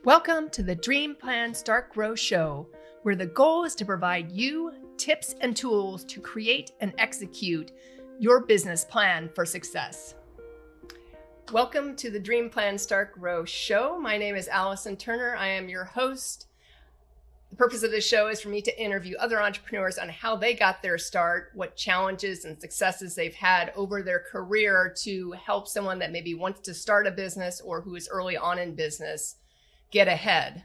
Welcome to the Dream Plan Start Grow Show, where the goal is to provide you tips and tools to create and execute your business plan for success. Welcome to the Dream Plan Start Grow Show. My name is Allison Turner. I am your host. The purpose of this show is for me to interview other entrepreneurs on how they got their start, what challenges and successes they've had over their career to help someone that maybe wants to start a business or who is early on in business get ahead.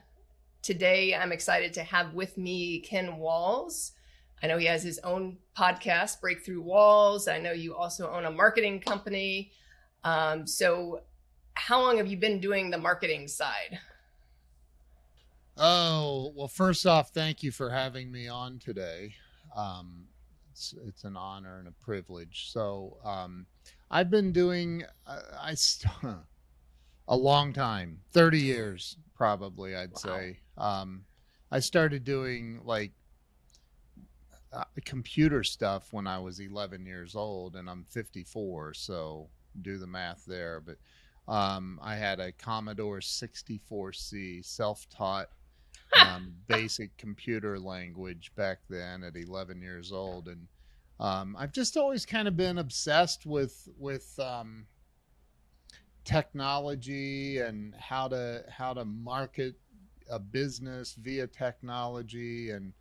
Today, I'm excited to have with me Ken Walls. I know he has his own podcast, Breakthrough Walls. I know you also own a marketing company. So how long have you been doing the marketing side? Oh, well, first off, thank you for having me on today. It's an honor and a privilege. So I've been doing a long time, 30 years probably, I'd say. I started doing computer stuff when I was 11 years old, and I'm 54, so do the math there. But I had a Commodore 64C, self-taught basic computer language back then at 11 years old. And I've just always kind of been obsessed with technology and how to market a business via technology. And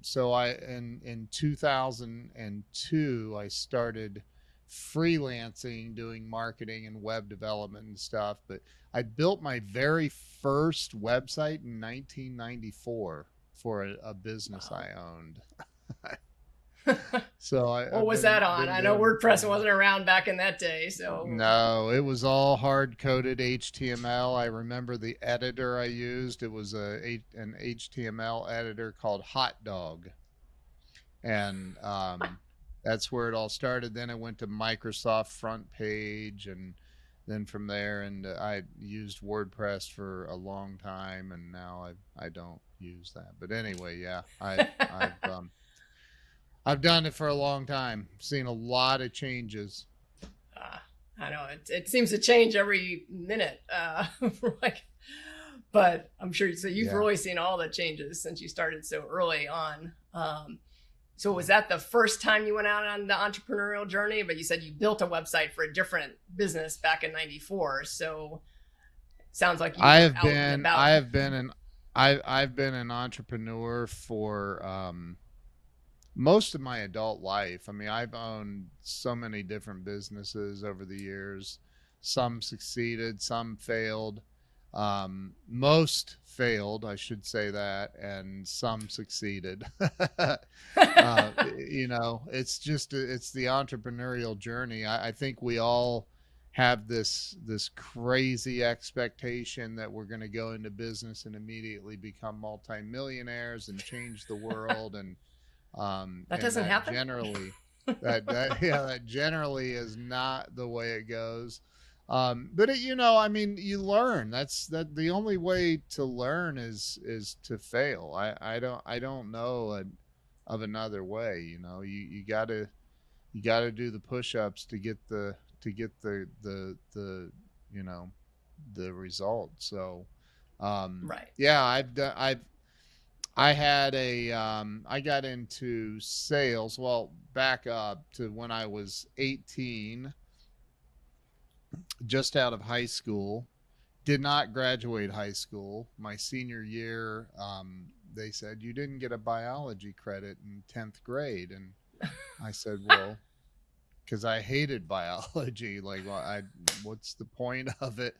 so in 2002, I started freelancing, doing marketing and web development and stuff. But I built my very first website in 1994 for a business I owned. So what was that on? I know WordPress wasn't around back in that day. So no, it was all hard-coded HTML. I remember the editor I used. It was an HTML editor called Hot Dog. And that's where it all started. Then I went to Microsoft Front Page, and then from there, and I used WordPress for a long time, and now I don't use that. But anyway, yeah, I've done it for a long time. Seen a lot of changes. I know it seems to change every minute. But I'm sure you've really seen all the changes since you started so early on. So was that the first time you went out on the entrepreneurial journey? But you said you built a website for a different business back in '94. So it sounds like I've been an entrepreneur for most of my adult life. I mean, I've owned so many different businesses over the years. Some succeeded, some failed. Most failed, I should say that, and some succeeded. It's the entrepreneurial journey. I think we all have this crazy expectation that we're going to go into business and immediately become multimillionaires and change the world. And that doesn't happen. Generally, that generally is not the way it goes. But you learn. That's the only way to learn is to fail. I don't know of another way. You gotta do the push-ups to get the result. So, right. Yeah, I got into sales. Well, back up to when I was 18. Just out of high school, did not graduate high school. My senior year, they said, you didn't get a biology credit in 10th grade. And I said, well, because I hated biology. What's the point of it?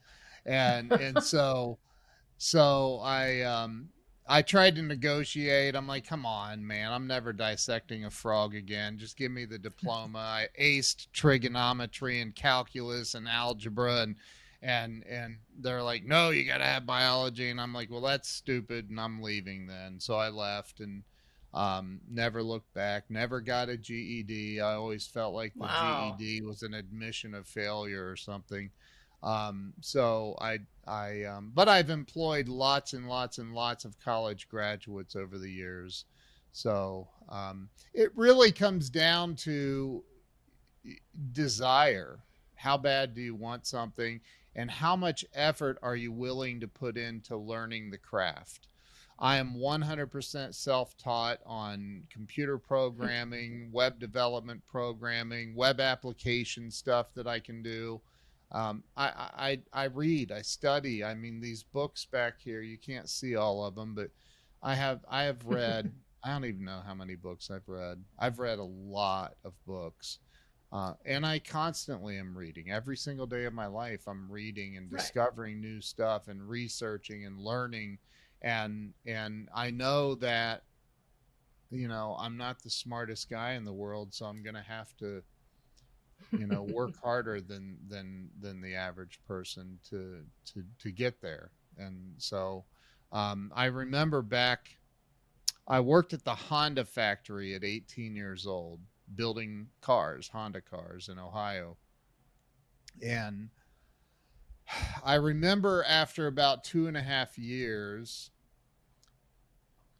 And so I tried to negotiate. I'm like, come on, man, I'm never dissecting a frog again. Just give me the diploma. I aced trigonometry and calculus and algebra, and they're like, no, you got to have biology. And I'm like, well, that's stupid, and I'm leaving then. So I left and never looked back, never got a GED. I always felt like the GED was an admission of failure or something. But I've employed lots and lots and lots of college graduates over the years. So it really comes down to desire. how bad do you want something, and how much effort are you willing to put into learning the craft. I am 100% self-taught on computer programming, web development programming, web application stuff that I can do. I read, I study. I mean, these books back here, you can't see all of them, but I have read, I don't even know how many books I've read. I've read a lot of books. And I constantly am reading. Every single day of my life, I'm reading and discovering new stuff and researching and learning. And I know that, I'm not the smartest guy in the world, so I'm going to have to, work harder than the average person to get there. And so I remember back, I worked at the Honda factory at 18 years old, building cars, Honda cars in Ohio. And I remember after about 2.5 years,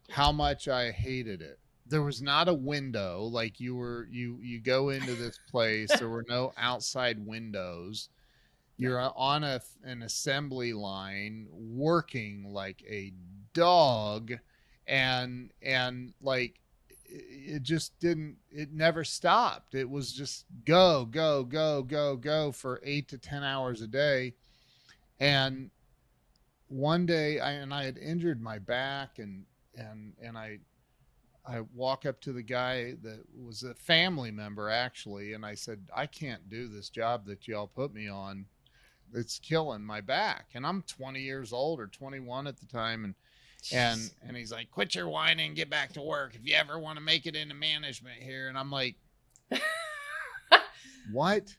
how much I hated it. There was not a window. Like you go into this place, there were no outside windows. You're on an assembly line working like a dog, and like it just didn't, it never stopped. It was just go, go, go, go, go for 8 to 10 hours a day. And one day I had injured my back, and I walk up to the guy that was a family member actually, and I said, I can't do this job that y'all put me on. It's killing my back. And I'm 20 years old, or 21 at the time. And he's like, quit your whining and get back to work if you ever want to make it into management here. And I'm like, what?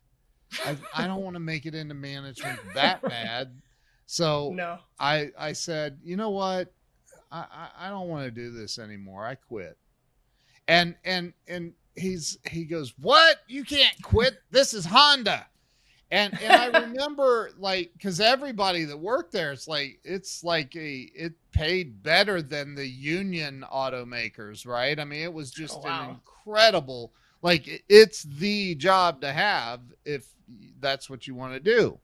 I don't want to make it into management that bad. So No. I said, you know what? I don't want to do this anymore. I quit. And he goes, what? You can't quit. This is Honda. And I remember, like, because everybody that worked there, it paid better than the union automakers, right? I mean, it was just an incredible, like, it's the job to have if that's what you want to do.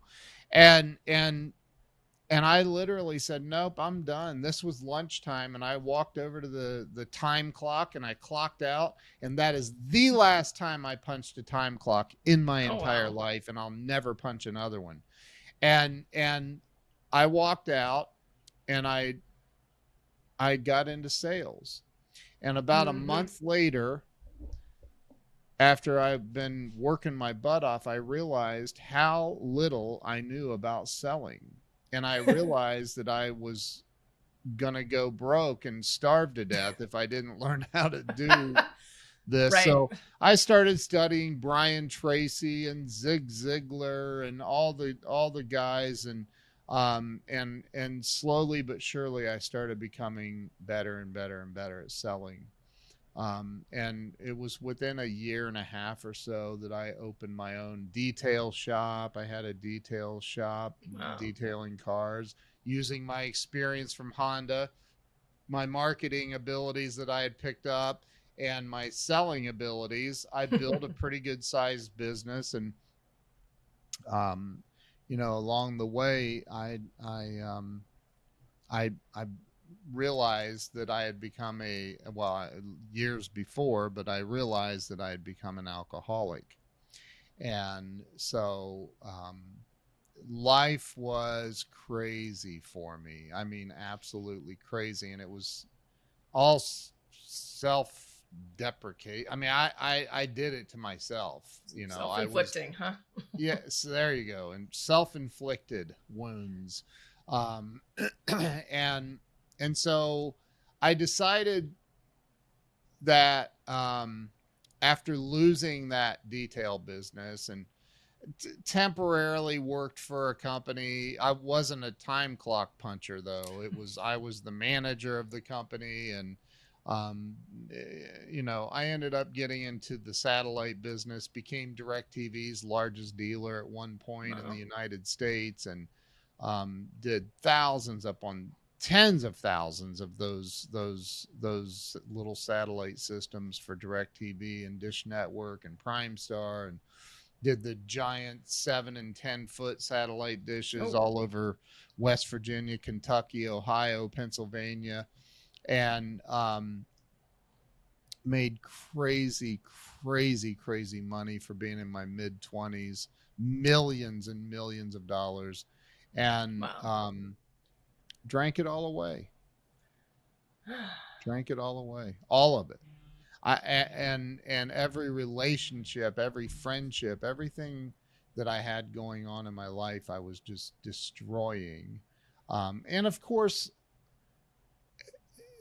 And I literally said, nope, I'm done. This was lunchtime, and I walked over to the time clock, and I clocked out. And that is the last time I punched a time clock in my entire life, and I'll never punch another one. And I walked out, and I got into sales. And about a month later, after I've been working my butt off, I realized how little I knew about selling. And I realized that I was going to go broke and starve to death if I didn't learn how to do this. Right. So I started studying Brian Tracy and Zig Ziglar and all the guys. And slowly but surely I started becoming better and better and better at selling. And it was within a 1.5 years or so that I opened my own detail shop. I had a detail shop detailing cars, using my experience from Honda, my marketing abilities that I had picked up, and my selling abilities. I built a pretty good sized business. And, along the way, I realized that I had become years before, but I realized that I had become an alcoholic. And so life was crazy for me. I mean, absolutely crazy. And it was all self-deprecate. I mean, I did it to myself, Self-inflicting, huh? Yeah, so there you go. And self-inflicted wounds. And so I decided that after losing that detail business and temporarily worked for a company, I wasn't a time clock puncher though. I was the manager of the company, and I ended up getting into the satellite business, became DirecTV's largest dealer at one point in the United States, and did thousands upon tens of thousands of those little satellite systems for DirecTV and Dish Network and Prime Star. did the giant 7 and 10-foot satellite dishes Oh, all over West Virginia, Kentucky, Ohio, Pennsylvania, and made crazy money for being in my mid 20s, millions and millions of dollars, and wow. drank it all away. Drank it all away, all of it. And every relationship, every friendship, everything that I had going on in my life, I was just destroying. And of course,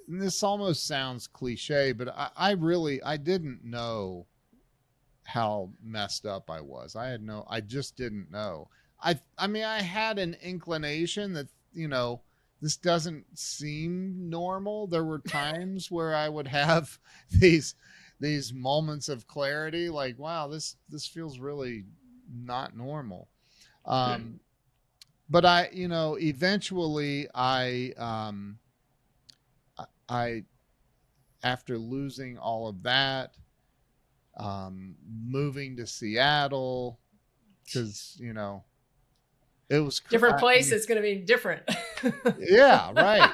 this almost sounds cliche, but I didn't know how messed up I was. I just didn't know. I mean, I had an inclination that, this doesn't seem normal. There were times where I would have these these moments of clarity, like, wow, this feels really not normal. Um, but eventually I after losing all of that, moving to Seattle, because it was Different I place, mean, it's going to be different. yeah, right.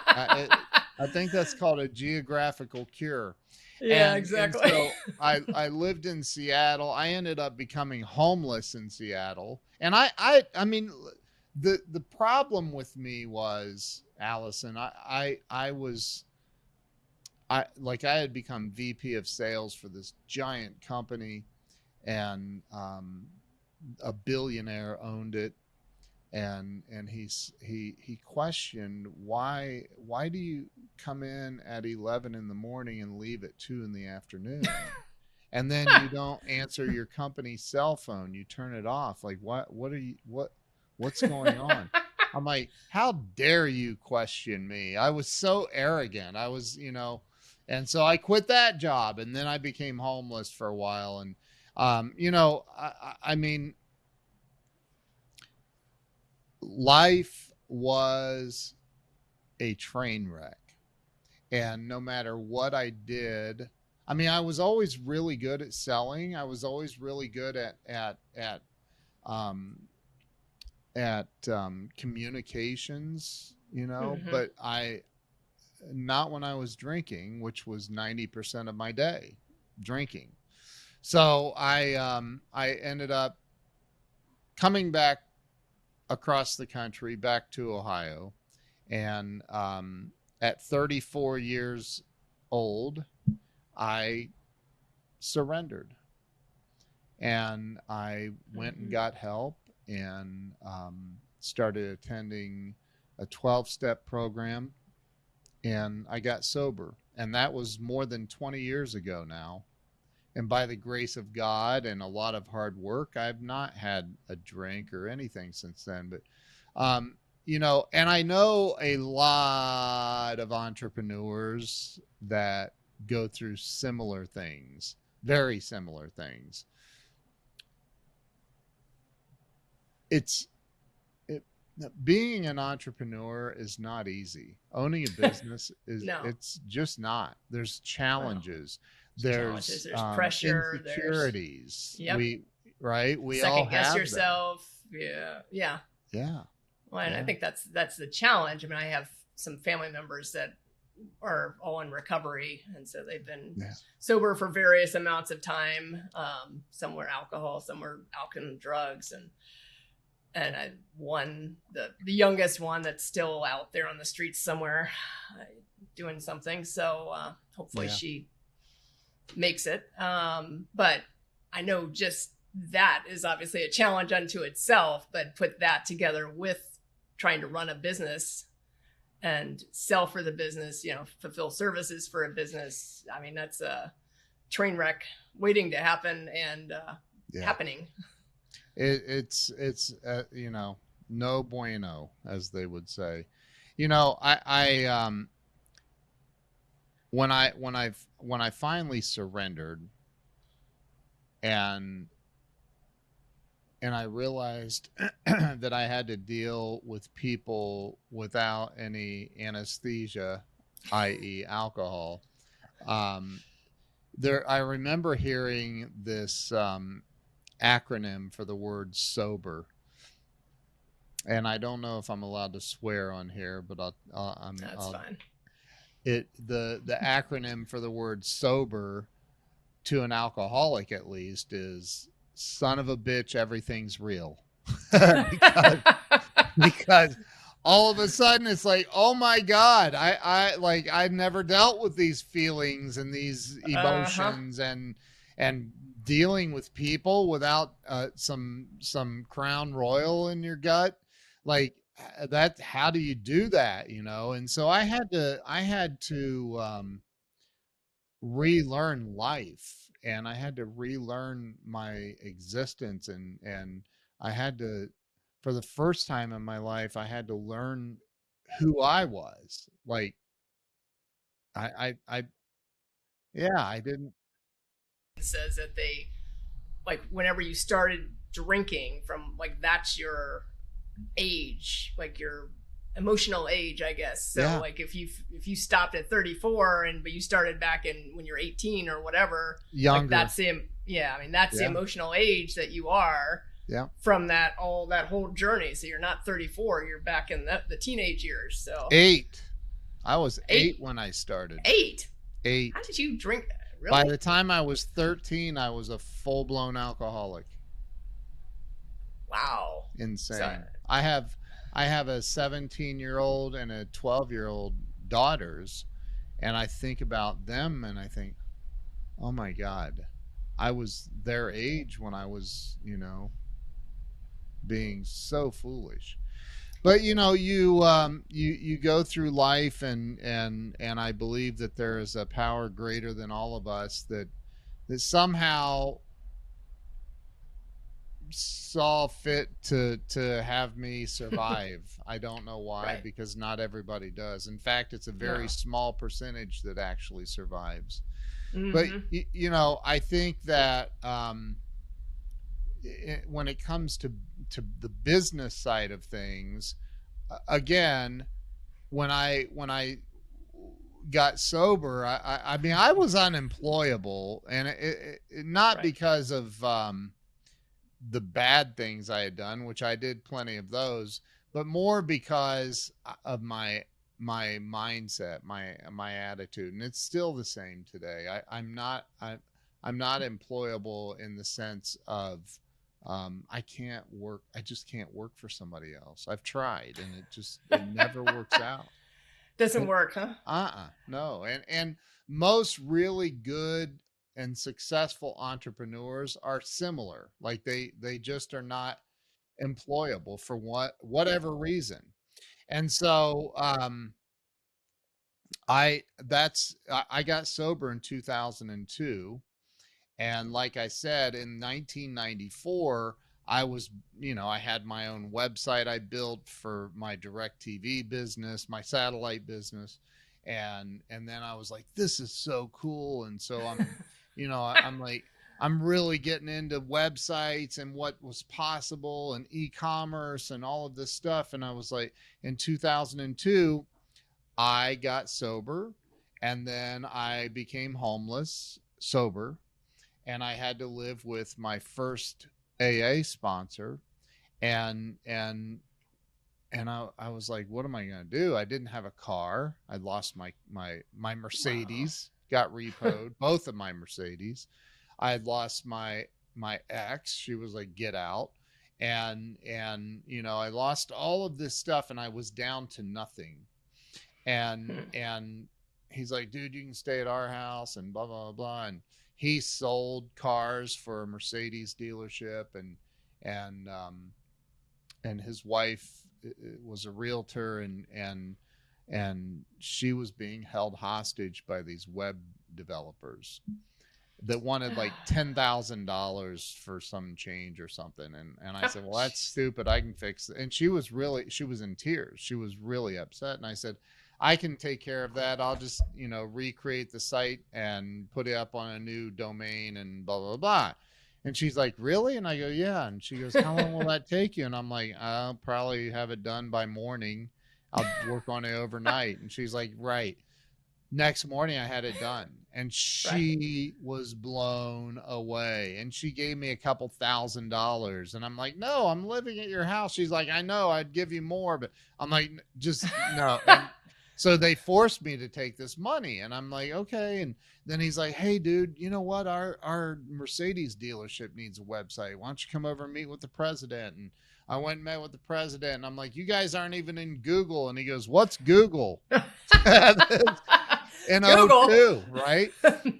I think that's called a geographical cure. Yeah, And exactly. so I lived in Seattle. I ended up becoming homeless in Seattle. And I mean, the problem with me was, Allison, I was I had become VP of sales for this giant company, and a billionaire owned it, and he questioned, why do you come in at 11 in the morning and leave at 2 in the afternoon, and then you don't answer your company's cell phone, you turn it off, like what's going on? I'm like, how dare you question me? I was so arrogant. I was, and so I quit that job, and then I became homeless for a while. And I mean, life was a train wreck. And no matter what I did, I mean, I was always really good at selling. I was always really good um, at communications, Hmm. but not when I was drinking, which was 90% of my day drinking. So I ended up coming back across the country, back to Ohio, and at 34 years old, I surrendered, and I went and Hmm. got help, and started attending a 12-step program, and I got sober. And that was more than 20 years ago now. And by the grace of God and a lot of hard work, I've not had a drink or anything since then. But, and I know a lot of entrepreneurs that go through similar things, very similar things. It's it, Being an entrepreneur is not easy. Owning a business No. it's just not. There's Well, challenges. challenges. There's There's pressure. There's, insecurities. yep. We all Second guess have them. yourself. Yeah. Yeah. Yeah. Well, and I Yeah. think that's the challenge. I mean, I have some family members that are all in recovery, and so they've been Yeah. sober for various amounts of time. Some were alcohol, some were alcohol and drugs, and I the youngest one that's still out there on the streets somewhere, doing something. So hopefully Yeah. she makes it. But I know just that is obviously a challenge unto itself. But put that together with trying to run a business and sell for the business, fulfill services for a business. I mean, that's a train wreck waiting to happen and Yeah. happening. It's no bueno, as they would say. I when I finally surrendered, and I realized that I had to deal with people without any anesthesia, i.e., alcohol. I remember hearing this acronym for the word sober. And I don't know if I'm allowed to swear on here, but That's fine. The acronym for the word sober, to an alcoholic at least, is son of a bitch, everything's real. because all of a sudden it's like, oh my God, I've never dealt with these feelings and these emotions and dealing with people without some Crown Royal in your gut. Like that, how do you do that? And so I had to relearn life, and I had to relearn my existence, and I had to, for the first time in my life, I had to learn who I was. Like I yeah, I didn't. Says that they, like, whenever you started drinking, from like that's your age, like your emotional age, I guess. So Yeah, like if you stopped at 34 but you started back in when you're 18 or whatever, like younger. that's the, yeah, I mean that's the Yeah, emotional age that you are yeah. from that whole journey. So you're not 34, you're back in the teenage years. So 8. I was 8 eight when I started. eight 8. How did you drink that? By Really? the time I was 13, I was a full-blown alcoholic. Wow. So Insane. I have a 17-year-old and a 12-year-old daughters, and I think about them and I think, "Oh my God. I was their age when I was, being so foolish." But you go through life, and I believe that there is a power greater than all of us that somehow saw fit to have me survive. I don't know why, right. because not everybody does. In fact, it's a very No. small percentage that actually survives. But Mm-hmm. I think that when it comes to the business side of things, again, when I got sober, I mean, I was unemployable, and not Right. because of the bad things I had done, which I did plenty of those, but more because of my mindset, my attitude, and it's still the same today. I'm not employable in the sense of I can't work. I just can't work for somebody else. I've tried, and it never works out. Doesn't work, huh? No. And most really good and successful entrepreneurs are similar. Like they just are not employable for whatever reason. And so I got sober in 2002, and like I said, in 1994, I was, I had my own website I built for my direct TV business, my satellite business. And then I was like, this is so cool. And so I'm like, I'm really getting into websites and what was possible and e-commerce and all of this stuff. And I was like, in 2002, I got sober, and then I became homeless, sober, and I had to live with my first AA sponsor, and I was like, what am I going to do? I didn't have a car. I lost my Wow. Mercedes, got repoed, both of my Mercedes. I had lost my ex. She was like, get out. And I lost all of this stuff, and I was down to nothing. And he's like, dude, you can stay at our house and blah blah blah. And he sold cars for a Mercedes dealership, and his wife was a realtor, and she was being held hostage by these web developers that wanted like $10,000 for some change or something. And I said, well, that's Jeez. stupid. I can fix it. And she was in tears. She was really upset. And I said, I can take care of that. I'll just, recreate the site and put it up on a new domain and blah, blah, blah. And she's like, really? And I go, yeah. And she goes, how long will that take you? And I'm like, I'll probably have it done by morning. I'll work on it overnight. And she's like, right. Next morning I had it done, and she was blown away, and she gave me a couple $1,000, and I'm like, no, I'm living at your house. She's like, I know, I'd give you more, but I'm like, just no. And so they forced me to take this money, and I'm like, okay. And then he's like, hey dude, you know what, our Mercedes dealership needs a website. Why don't you come over and meet with the president? And I went and met with the president, and I'm like, you guys aren't even in Google. And he goes, what's Google? In Google. 02, right?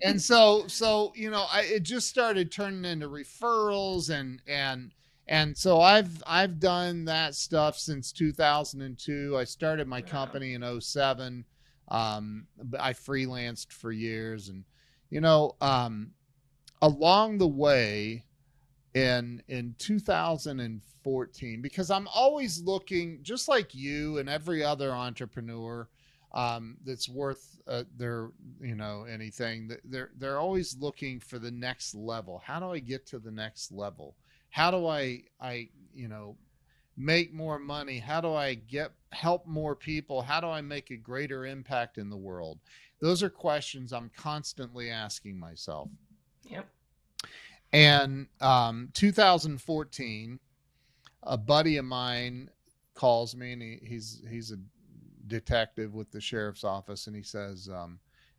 And so you know, it just started turning into referrals, and so I've done that stuff since 2002. I started my company in 07. But I freelanced for years, and you know, along the way in 2014, because I'm always looking, just like you and every other entrepreneur that's worth their, you know, anything, they're always looking for the next level. How do I get to the next level? How do I you know, make more money? How do I help more people? How do I make a greater impact in the world? Those are questions I'm constantly asking myself. Yep. And 2014, a buddy of mine calls me, and he's a detective with the sheriff's office, and he says,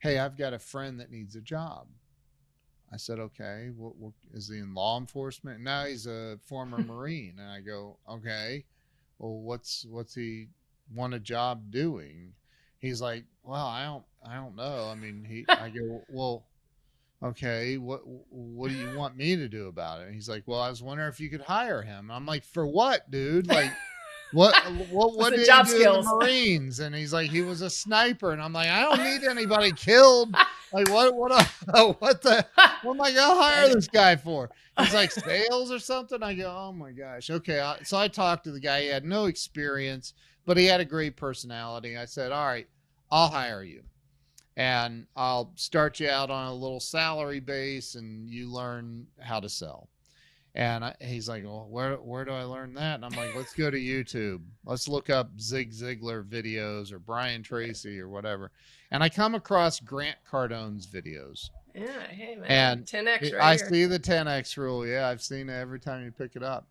hey, I've got a friend that needs a job. I said, okay, what is he in law enforcement? No, he's a former Marine. And I go, okay, well, what's he want a job doing? He's like, well, I don't know. I mean, I go, well, okay, what do you want me to do about it? And he's like, well, I was wondering if you could hire him. I'm like, for what, dude? Like, what did he do in the Marines? And he's like, he was a sniper. And I'm like, I don't need anybody killed. Like, what am I gonna hire this guy for? He's like, sales or something. I go, oh my gosh. Okay. So I talked to the guy. He had no experience, but he had a great personality. I said, all right, I'll hire you, and I'll start you out on a little salary base, and you learn how to sell. And he's like, well, where do I learn that? And I'm like, let's go to YouTube. Let's look up Zig Ziglar videos or Brian Tracy or whatever. And I come across Grant Cardone's videos. Yeah, hey man, and 10x right I here. see the 10x rule. Yeah, I've seen it every time you pick it up.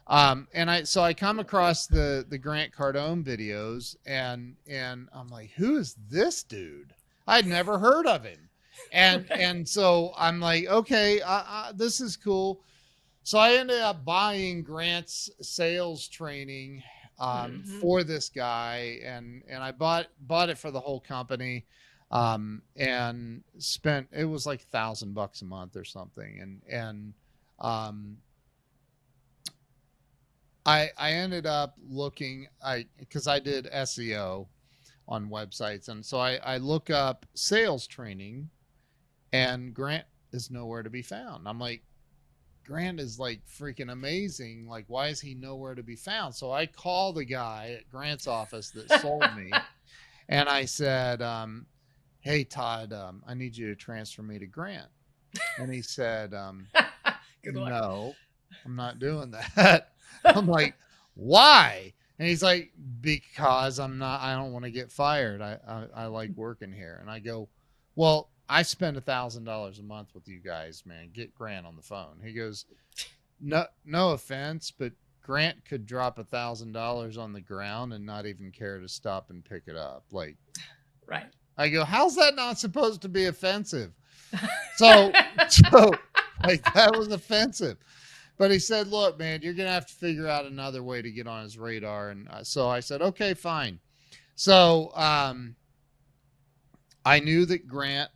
And I come across the Grant Cardone videos, and I'm like, who is this dude? I'd never heard of him. And so I'm like, okay, this is cool. So I ended up buying Grant's sales training for this guy, and I bought it for the whole company, and spent, it was like $1,000 a month or something, and I ended up looking, because I did SEO on websites, and so I look up sales training, and Grant is nowhere to be found. I'm like, Grant is like freaking amazing. Like, why is he nowhere to be found? So I call the guy at Grant's office that sold me, and I said, hey, Todd, I need you to transfer me to Grant. And he said, no, I'm not doing that. I'm like, why? And he's like, because I don't want to get fired. I like working here. And I go, well, I spend $1,000 a month with you guys, man. Get Grant on the phone. He goes, no offense, but Grant could drop $1,000 on the ground and not even care to stop and pick it up. Like, right. I go, how's that not supposed to be offensive? So like, that was offensive. But he said, look, man, you're going to have to figure out another way to get on his radar. And so I said, okay, fine. So I knew that Grant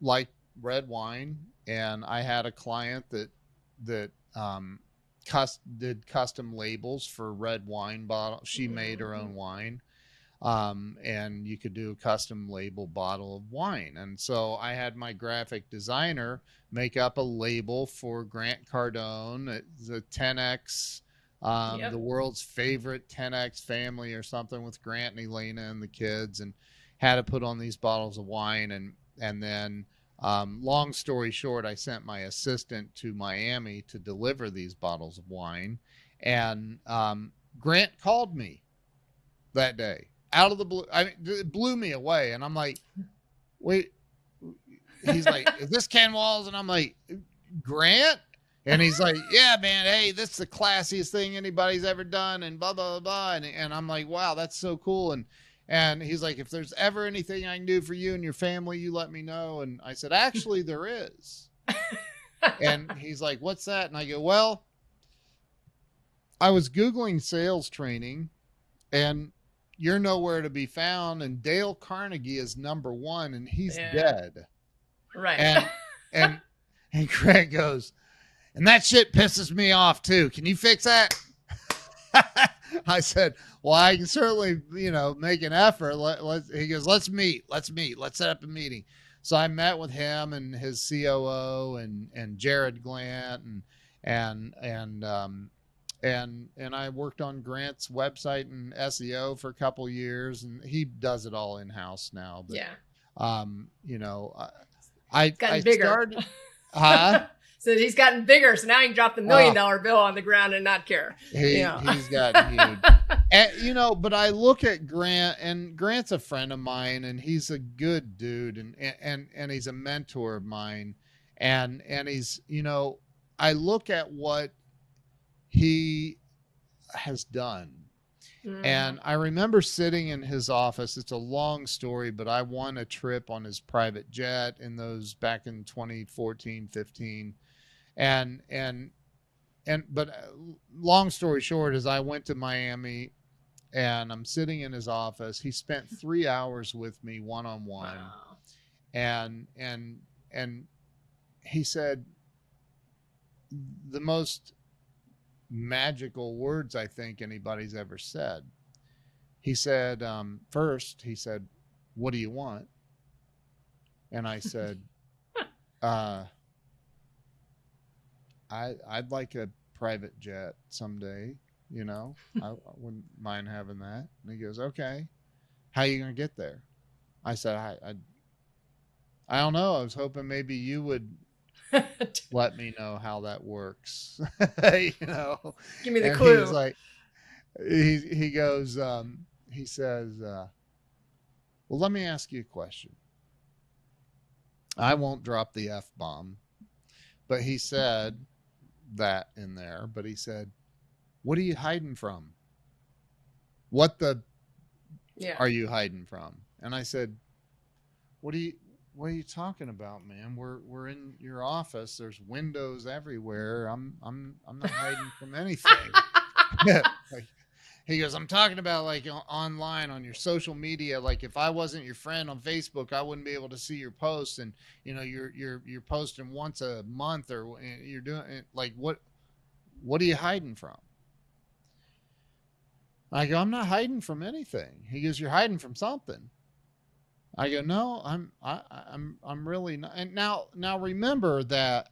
liked red wine, and I had a client that did custom labels for red wine bottles. She made her own wine. And you could do a custom label bottle of wine. And so I had my graphic designer make up a label for Grant Cardone, the 10X, the world's favorite 10X family or something, with Grant and Elena and the kids, and had to put on these bottles of wine. And then, long story short, I sent my assistant to Miami to deliver these bottles of wine. And Grant called me that day. Out of the blue. I mean, it blew me away. And I'm like, wait, he's like, is this Ken Walls? And I'm like, Grant? And he's like, yeah, man, hey, this is the classiest thing anybody's ever done, and blah, blah, blah. And I'm like, wow, that's so cool. And he's like, if there's ever anything I can do for you and your family, you let me know. And I said, actually, there is. And he's like, what's that? And I go, well, I was Googling sales training, and you're nowhere to be found. And Dale Carnegie is #1, and he's dead. Right. And Greg goes, and that shit pisses me off too. Can you fix that? I said, well, I can certainly, make an effort. He goes, let's meet. Let's set up a meeting. So I met with him and his COO and Jared Glant and I worked on Grant's website and SEO for a couple years, and he does it all in house now. But, I started, So he's gotten bigger, so now he can drop the $1 million bill on the ground and not care. He's gotten huge. And, but I look at Grant, and Grant's a friend of mine, and he's a good dude, and he's a mentor of mine. And he's, I look at what he has done. And I remember sitting in his office. It's a long story, but I won a trip on his private jet in those back in 2014, 15. But long story short is I went to Miami, and I'm sitting in his office. He spent 3 hours with me one-on-one. Wow. And he said the most magical words I think anybody's ever said. He said, first, he said, what do you want? And I said, I'd like a private jet someday, I wouldn't mind having that. And he goes, okay, how are you going to get there? I said, I don't know. I was hoping maybe you would let me know how that works. Give me the clue. He's like, he goes, he says, well, let me ask you a question. I won't drop the F-bomb, but he said that in there, but he said, what are you hiding from? What are you hiding from? And I said, what are you talking about, man? We're in your office. There's windows everywhere. I'm not hiding from anything. He goes, I'm talking about like online on your social media. Like if I wasn't your friend on Facebook, I wouldn't be able to see your posts. And you're posting once a month, or you're doing like what are you hiding from? I go, I'm not hiding from anything. He goes, you're hiding from something. I go, no, I'm really not. And now remember that,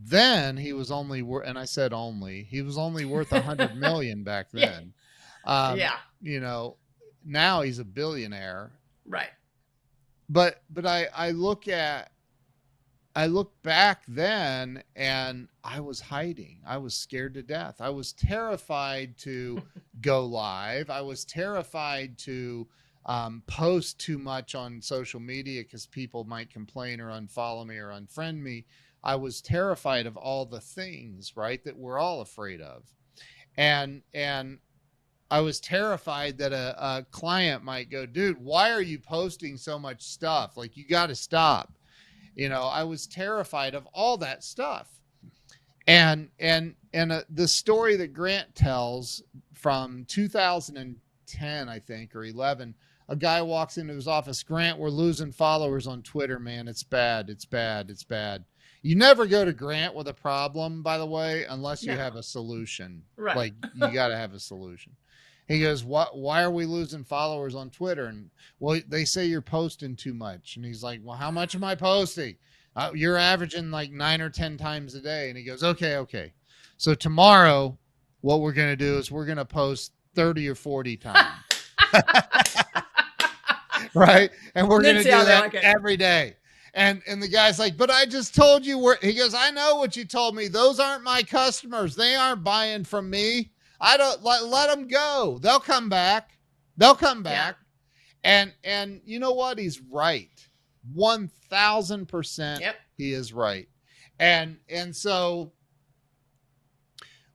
then he was only worth, and I said only, he was only worth 100 million back then. Now he's a billionaire. Right. But I look back then, and I was hiding. I was scared to death. I was terrified to go live. I was terrified to post too much on social media because people might complain or unfollow me or unfriend me. I was terrified of all the things, right, that we're all afraid of. And I was terrified that a client might go, dude, why are you posting so much stuff? Like, you got to stop. I was terrified of all that stuff. And the story that Grant tells from 2010, I think, or 11, a guy walks into his office, Grant, we're losing followers on Twitter, man. It's bad. It's bad. It's bad. You never go to Grant with a problem, by the way, unless you have a solution. Right. Like, you got to have a solution. He goes, why are we losing followers on Twitter? And, well, they say you're posting too much. And he's like, well, how much am I posting? You're averaging like 9 or 10 times a day. And he goes, okay. So tomorrow, what we're going to do is we're going to post 30 or 40 times. Right? And we're going to do that every day. And the guy's like, but I just told you he goes, I know what you told me. Those aren't my customers. They aren't buying from me. I don't let them go. They'll come back. Yeah. And you know what? He's right. 1000%. Yep. He is right. And so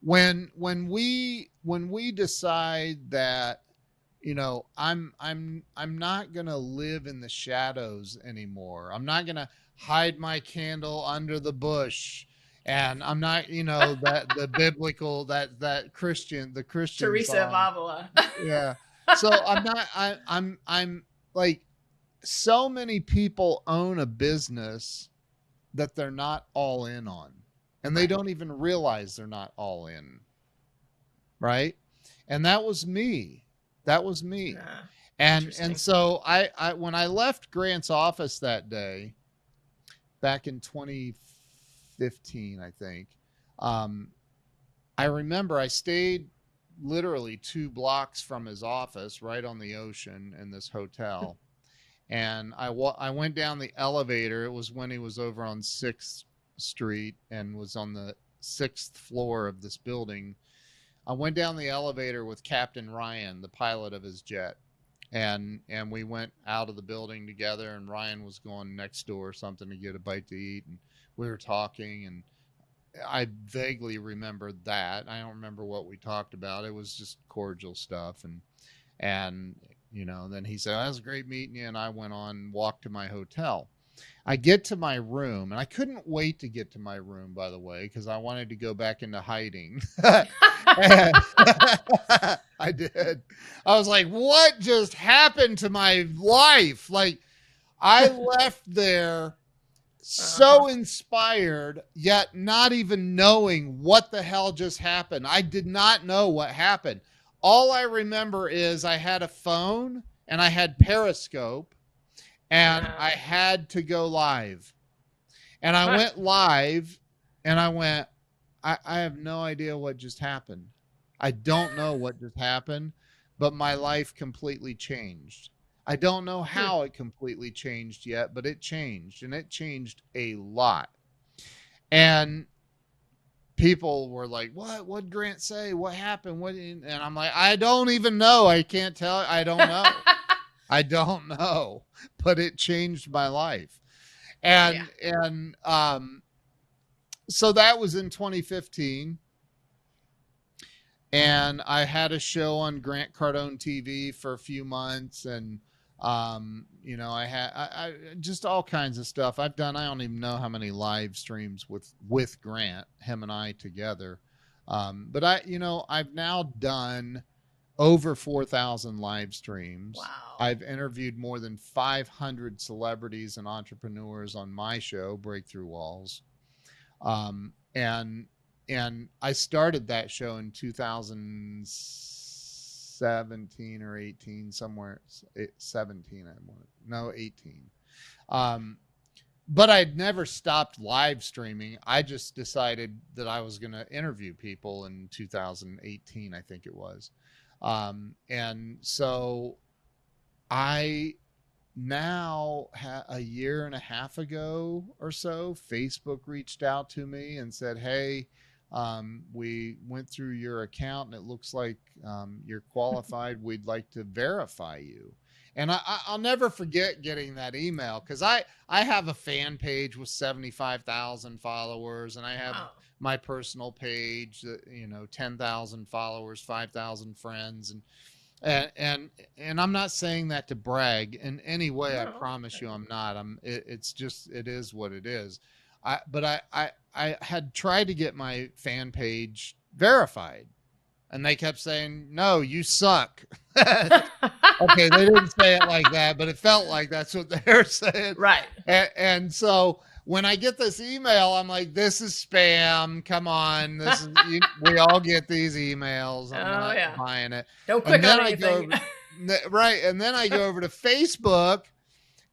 when we decide that, you know, I'm not going to live in the shadows anymore. I'm not going to hide my candle under the bush. And I'm not, you know, that the biblical, the Christian Teresa of song. Avila. Yeah. So I'm like, so many people own a business that they're not all in on, and they don't even realize they're not all in. Right. And that was me. Yeah. And so I when I left Grant's office that day back in 2015, I think, I remember I stayed literally 2 blocks from his office, right on the ocean, in this hotel. And I went down the elevator. It was when he was over on 6th Street and was on the 6th floor of this building. I went down the elevator with Captain Ryan, the pilot of his jet. And we went out of the building together, and Ryan was going next door or something to get a bite to eat. And we were talking, and I vaguely remembered that. I don't remember what we talked about. It was just cordial stuff. And you know, then he said, "Oh, that was great meeting you." And I went on and walked to my hotel. I get to my room, and I couldn't wait to get to my room, by the way, because I wanted to go back into hiding. I did. I was like, what just happened to my life? Like, I left there so inspired, yet not even knowing what the hell just happened. I did not know what happened. All I remember is I had a phone and I had Periscope, and I had to go live. And I went live, and I went, I have no idea what just happened. I don't know what just happened, but my life completely changed. I don't know how it completely changed yet, but it changed, and it changed a lot. And people were like, what'd Grant say? What happened? And I'm like, I don't even know. I can't tell. I don't know. I don't know, but it changed my life. And so that was in 2015. And I had a show on Grant Cardone TV for a few months. And, you know, I had just all kinds of stuff I've done. I don't even know how many live streams with Grant, him and I together. But I've now done over 4,000 live streams. Wow. I've interviewed more than 500 celebrities and entrepreneurs on my show, Breakthrough Walls. And I started that show in 2017 or 18, somewhere 17. 18. But I'd never stopped live streaming. I just decided that I was going to interview people in 2018, I think it was. And so I now a year and a half ago or so, Facebook reached out to me and said, "Hey, we went through your account and it looks like you're qualified. We'd like to verify you." And I'll never forget getting that email, because I have a fan page with 75,000 followers, and I have my personal page that, 10,000 followers, 5,000 friends, and I'm not saying that to brag in any way. No, I promise you, I'm not. It's just, it is what it is. But I had tried to get my fan page verified, and they kept saying, "No, you suck." Okay, they didn't say it like that, but it felt like that's what they're saying. Right. And so when I get this email, I'm like, this is spam. Come on. We all get these emails. I'm not buying it. Don't click on anything. Right. And then I go over to Facebook,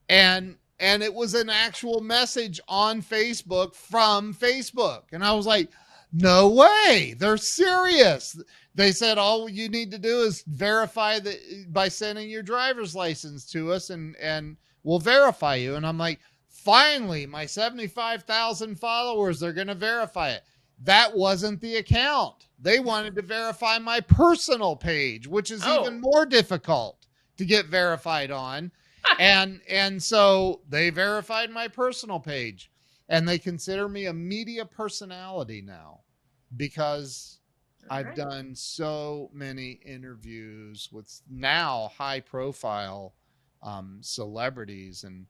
and it was an actual message on Facebook from Facebook. And I was like, no way. They're serious. They said, all you need to do is verify that by sending your driver's license to us, and we'll verify you. And I'm like, finally, my 75,000 followers, they're going to verify it. That wasn't the account. They wanted to verify my personal page, which is even more difficult to get verified on. And so they verified my personal page, and they consider me a media personality now because I've done so many interviews with now high profile celebrities, and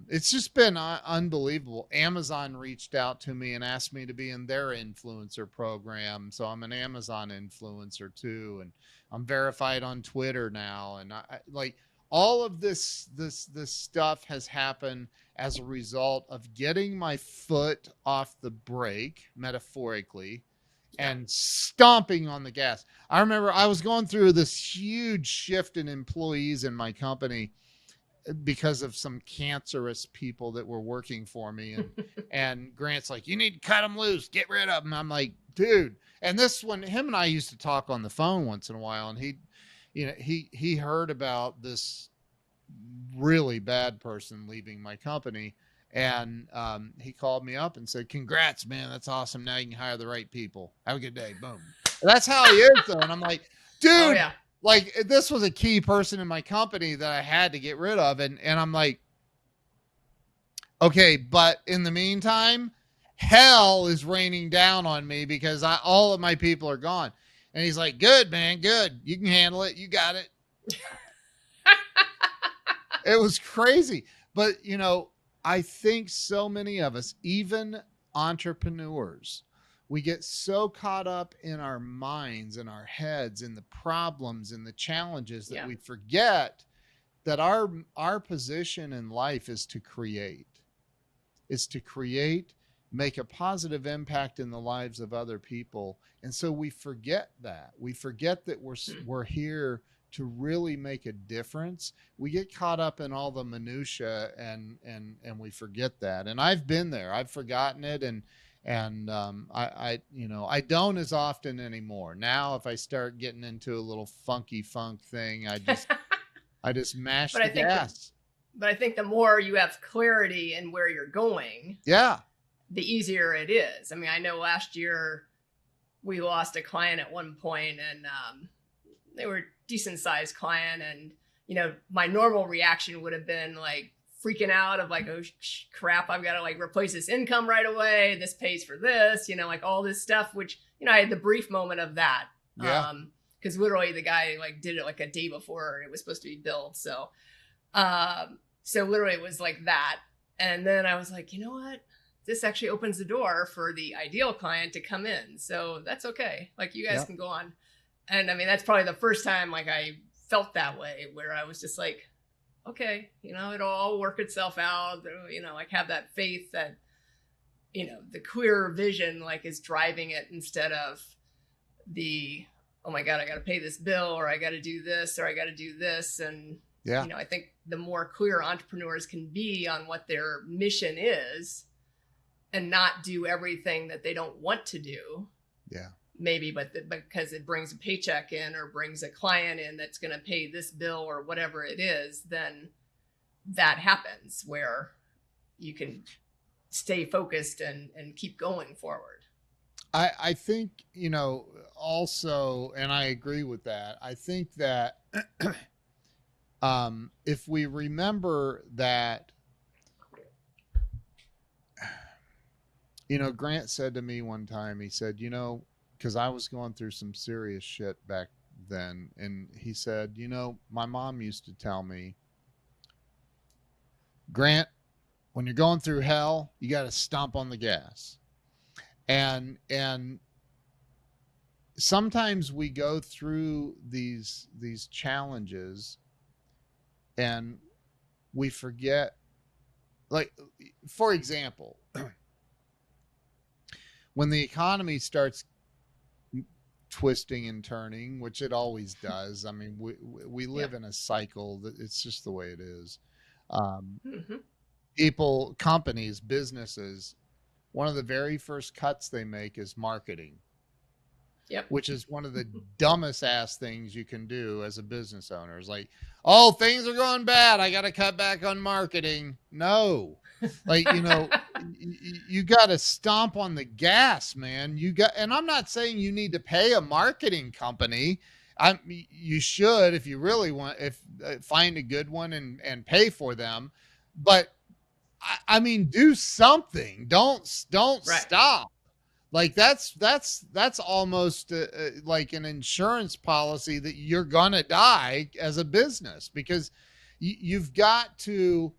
it's just been unbelievable. Amazon reached out to me and asked me to be in their influencer program. So I'm an Amazon influencer too. And I'm verified on Twitter now. And I like all of this stuff has happened as a result of getting my foot off the brake, metaphorically, and stomping on the gas. I remember I was going through this huge shift in employees in my company because of some cancerous people that were working for me. And Grant's like, you need to cut them loose, get rid of them. I'm like, dude. And this one, him and I used to talk on the phone once in a while, and he heard about this really bad person leaving my company. And he called me up and said, congrats, man. That's awesome. Now you can hire the right people. Have a good day. Boom. That's how he is, though. And I'm like, dude, like this was a key person in my company that I had to get rid of. And I'm like, okay, but in the meantime, hell is raining down on me because all of my people are gone. And he's like, good, man, good. You can handle it. You got it. It was crazy. But, I think so many of us, even entrepreneurs, we get so caught up in our minds and our heads and the problems and the challenges that we forget that our position in life is to create, make a positive impact in the lives of other people. And so we forget that. We forget that we're here to really make a difference. We get caught up in all the minutia and we forget that. And I've been there. I've forgotten it. And I don't as often anymore. Now, if I start getting into a little funky funk thing, I just mash the gas. But I think the more you have clarity in where you're going, the easier it is. I mean, I know last year we lost a client at one point, and they were a decent sized client. And, my normal reaction would have been like freaking out of like, oh crap, I've got to like replace this income right away. This pays for this, like all this stuff, which, I had the brief moment of that. Yeah. Cause literally the guy like did it like a day before it was supposed to be billed. So literally it was like that. And then I was like, you know what? This actually opens the door for the ideal client to come in. So that's okay. Like you guys can go on. And I mean, that's probably the first time like I felt that way, where I was just like, okay, it'll all work itself out. Like have that faith that, the clear vision like is driving it instead of the, oh my God, I got to pay this bill, or I got to do this, or I got to do this. And, I think the more clear entrepreneurs can be on what their mission is and not do everything that they don't want to do. Yeah. Maybe, but because it brings a paycheck in or brings a client in that's going to pay this bill or whatever it is, then that happens where you can stay focused and keep going forward. I think, also, and I agree with that. I think that if we remember that, Grant said to me one time, he said, because I was going through some serious shit back then. And he said, my mom used to tell me, Grant, when you're going through hell, you got to stomp on the gas. And sometimes we go through these challenges and we forget, like, for example, when the economy starts twisting and turning, which it always does. I mean, we live in a cycle that it's just the way it is. People, companies, businesses, one of the very first cuts they make is marketing. Which is one of the dumbest ass things you can do as a business owner. It's like, oh, things are going bad, I got to cut back on marketing. No, like, you got to stomp on the gas, man. And I'm not saying you need to pay a marketing company. You should, if you really want, if find a good one and pay for them, but I mean, do something. Don't Right. stop. Like that's almost like an insurance policy that you're gonna die as a business, because you've got to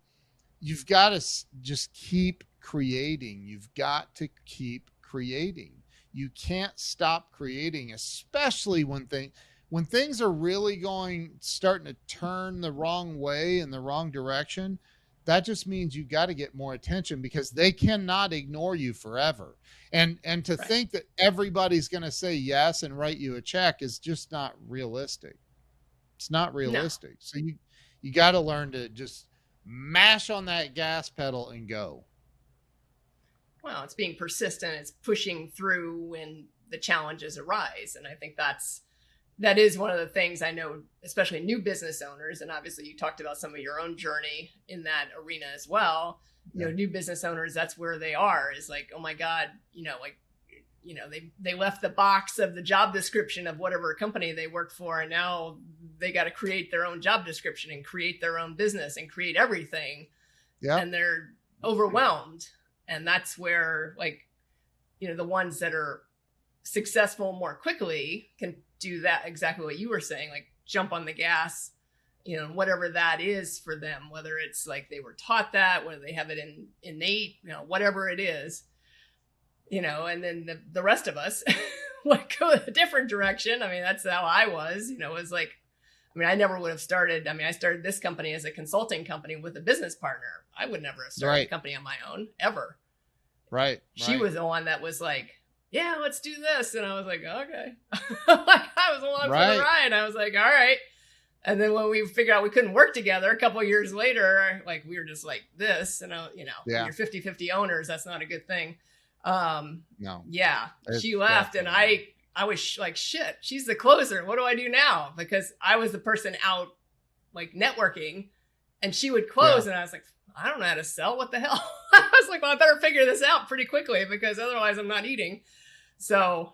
just keep creating. You've got to keep creating. You can't stop creating, especially when things are really starting to turn the wrong way, in the wrong direction. That just means you got to get more attention, because they cannot ignore you forever. And to think that everybody's going to say yes and write you a check is just not realistic. It's not realistic. No. So you got to learn to just mash on that gas pedal and go. Well, it's being persistent. It's pushing through when the challenges arise. And I think that is one of the things I know, especially new business owners. And obviously you talked about some of your own journey in that arena as well. You know, new business owners, that's where they are, is like, oh my God, they left the box of the job description of whatever company they worked for. And now they got to create their own job description and create their own business and create everything. Yeah. And they're overwhelmed. And that's where, the ones that are successful more quickly can do that, exactly what you were saying, like jump on the gas, whatever that is for them, whether it's like they were taught that, whether they have it innate, whatever it is, and then the rest of us go a different direction. I mean, that's how I was, was like, I never would have started. I started this company as a consulting company with a business partner. I would never have started a company on my own, ever. Right. She was the one that was like, yeah, let's do this. And I was like, okay. I was along for the ride. I was like, all right. And then when we figured out we couldn't work together a couple of years later, we were just like this, and when you're 50-50 owners, that's not a good thing. No. Yeah. She left, and I was like, shit, she's the closer. What do I do now? Because I was the person out networking, and she would close. And I was like, I don't know how to sell. What the hell? I was like, well, I better figure this out pretty quickly, because otherwise I'm not eating. So,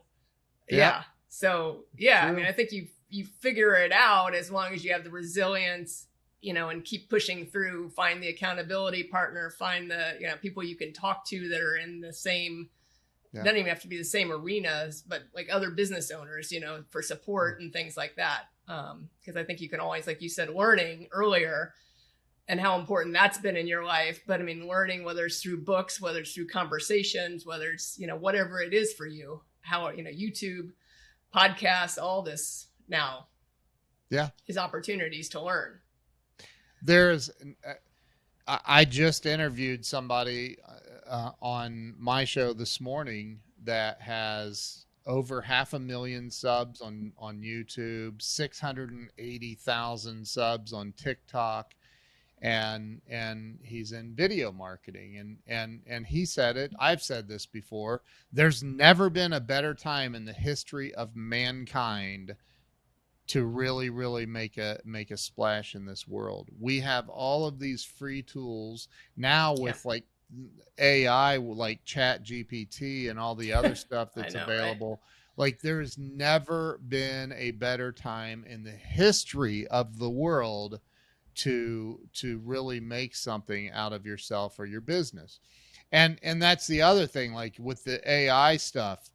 yeah. So, yeah, true. I think you figure it out as long as you have the resilience, and keep pushing through, find the accountability partner, find the, people you can talk to that are in the same, doesn't even have to be the same arenas, but other business owners, for support and things like that. Because I think you can always, like you said, learning earlier, and how important that's been in your life. But learning, whether it's through books, whether it's through conversations, whether it's, whatever it is for you, how, YouTube, podcasts, all this now is opportunities to learn. I just interviewed somebody on my show this morning that has over 500,000 subs on YouTube, 680,000 subs on TikTok. And he's in video marketing, and he said it. I've said this before. There's never been a better time in the history of mankind to really, really make a splash in this world. We have all of these free tools now with AI, like Chat GPT and all the other stuff that's available. Right? There's never been a better time in the history of the world to really make something out of yourself or your business. And that's the other thing, with the AI stuff.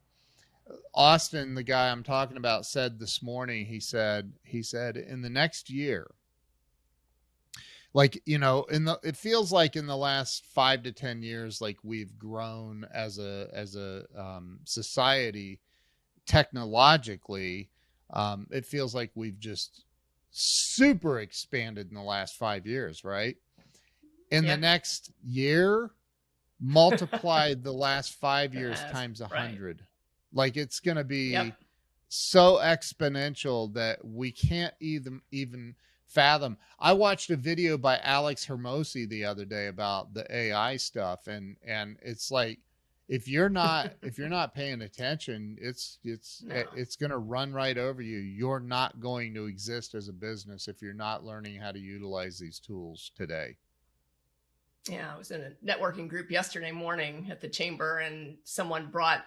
Austin, the guy I'm talking about, said this morning, he said in the next year, it feels like in the last 5 to 10 years, we've grown as a society technologically. It feels like we've just super expanded in the last 5 years, right? In the next year, multiplied the last 5 years times 100. Right. It's going to be so exponential that we can't even fathom. I watched a video by Alex Hermosi the other day about the AI stuff, and it's like, if you're not paying attention, it's going to run right over you. You're not going to exist as a business if you're not learning how to utilize these tools today. Yeah, I was in a networking group yesterday morning at the chamber, and someone brought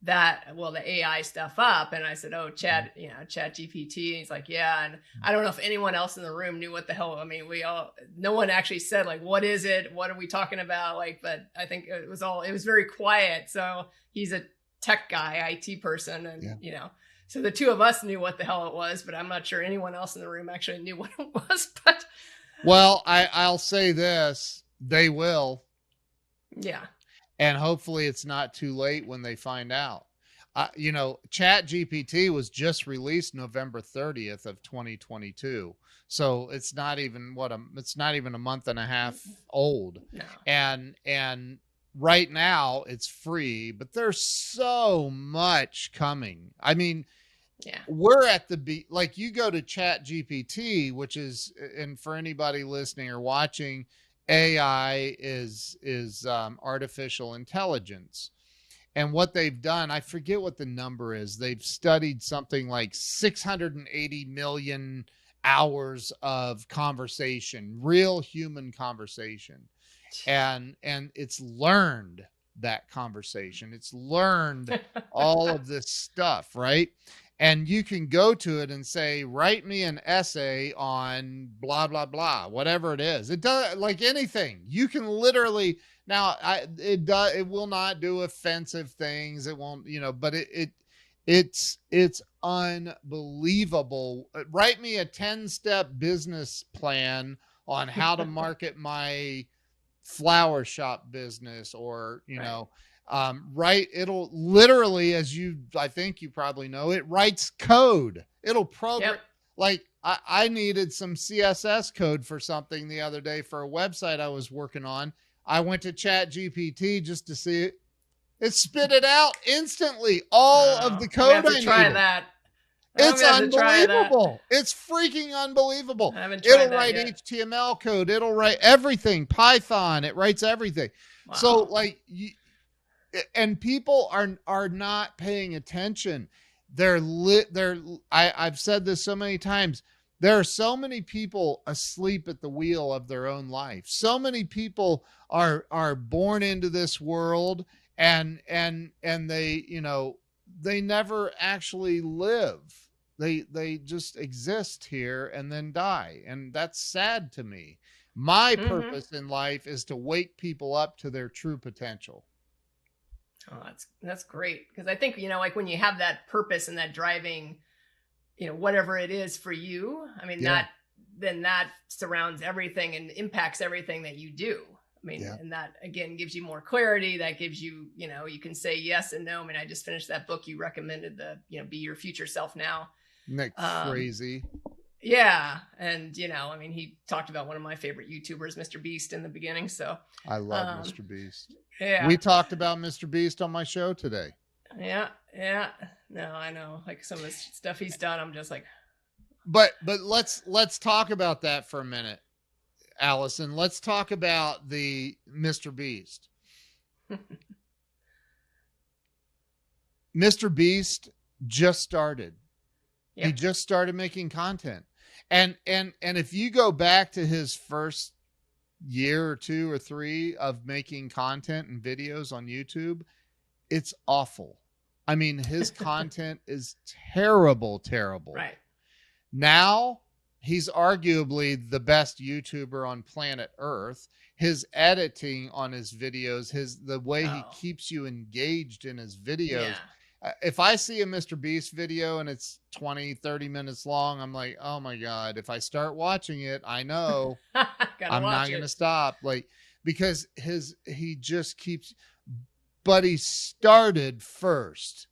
the AI stuff up. And I said, oh, Chat GPT. And he's like, yeah. And I don't know if anyone else in the room knew what the hell. I mean, no one actually said like, what is it? What are we talking about? Like, but I think it was very quiet. So he's a tech guy, IT person. And, so the two of us knew what the hell it was, but I'm not sure anyone else in the room actually knew what it was. But well, I'll say this, they will. Yeah. And hopefully it's not too late when they find out. Chat GPT was just released November 30th of 2022. So it's not even a month and a half old. No. And right now it's free, but there's so much coming. I mean, yeah, we're at like you go to Chat GPT, which is, and for anybody listening or watching, AI is artificial intelligence. And what they've done, I forget what the number is. They've studied something like 680 million hours of conversation, real human conversation. And it's learned that conversation. It's learned all of this stuff, right? And you can go to it and say, write me an essay on blah, blah, blah, whatever it is. It does, like anything. You can literally, now it will not do offensive things. It won't, but it's unbelievable. Write me a 10-step business plan on how to market my flower shop business, or, right. It'll literally, I think you probably know, it writes code. It'll program. Yep. Like I needed some CSS code for something the other day for a website I was working on. I went to Chat GPT just to see it. It spit it out instantly. All of the code I needed. Try that. It's unbelievable. It's freaking unbelievable. It'll write HTML code. It'll write everything. Python. It writes everything. Wow. So like and people are not paying attention. I've said this so many times. There are so many people asleep at the wheel of their own life. So many people are born into this world and they never actually live. They just exist here and then die. And that's sad to me. My purpose in life is to wake people up to their true potential. Oh, that's great. Because I think, like when you have that purpose and that driving, whatever it is for you, I mean, then that surrounds everything and impacts everything that you do. I mean, and that again gives you more clarity. That gives you, you can say yes and no. I mean, I just finished that book you recommended, Be Your Future Self Now. Isn't that crazy? Yeah. And, I mean, he talked about one of my favorite YouTubers, Mr. Beast, in the beginning. So I love Mr. Beast. Yeah. We talked about Mr. Beast on my show today. Yeah. Yeah. No, I know. Like some of the stuff he's done, I'm just like. But let's talk about that for a minute, Allison. Let's talk about the Mr. Beast. Mr. Beast just started. Yep. He just started making content. And if you go back to his first year or 2 or 3 of making content and videos on YouTube, it's awful. I mean, his content is terrible. Right. Now, he's arguably the best YouTuber on planet Earth. His editing on his videos, the way he keeps you engaged in his videos. Yeah. If I see a Mr. Beast video and it's 20, 30 minutes long, I'm like, oh my God, if I start watching it, I know I'm not going to stop. Like, because he just keeps, but he started first.